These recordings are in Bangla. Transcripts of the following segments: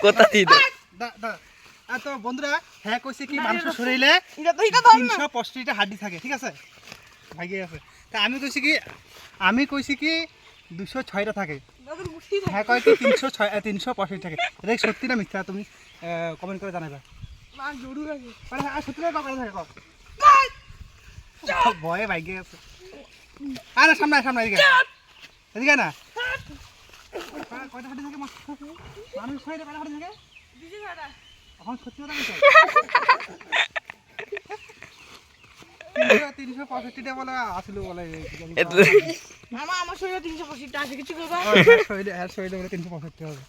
কোথা দিতে তো বন্ধুরা হ্যাঁ কইছে কি মানুষের শরীরে 365টা হাড্ডি থাকে ঠিক আছে ভাইগে আছে তা আমি কইছি কি 206টা থাকে হ্যাঁ কয় কি 365 থাকে এটা সত্যি না মিথ্যা তুমি কমেন্ট করে জানাবা না জরুর আছে আরে সত্যি না কথা থাকে ভয়ে ভাইগে আছে আরে সামনে এদিকে না কয়টা হাড্ডি থাকে মানুষ শরীরে কয়টা হাড্ডি থাকে 206টা এখন সত্যি কথা বলছো 365টা বলে আসলে বলে আমার শরীরে 365টা আছে কিছু করবা শরীরে বলে 365 হবে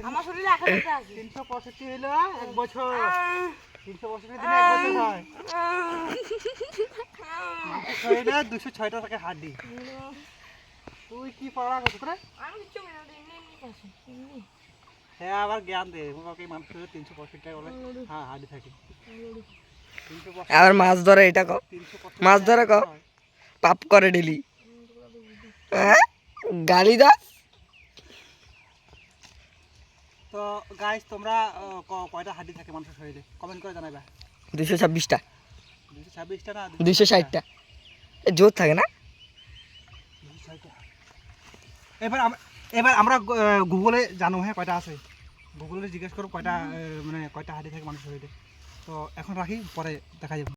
আমার শরীরে 1000টা আছে 365 হলো এক বছর 365 দিনে এক বছর হয় শরীরে 206টা থাকে হাড্ডি তুই কি পড়া করছিস রে আমি কিছু না এমনি আছে হ্যাঁ আবার জ্ঞান দে ওকে মানুষের 365টা বলে হ্যাঁ হাড্ডি থাকে আর মাছ ধরে এটা কও মাছ ধরে কও পাপ করে ডেলি গালি দাও তো গাইস তোমরা কয়টা হাড্ডি থাকে মানুষের শরীরে কমেন্ট করে জানাবা 226টা 226টা না 260টা জোর থাকে না এবার আমরা গুগলে জানো হ্যাঁ কয়টা আছে গুগলে জিজ্ঞেস করো কয়টা মানে কয়টা হাড্ডি থাকে মানুষের শরীরে তো এখন রাখি পরে দেখা যাবে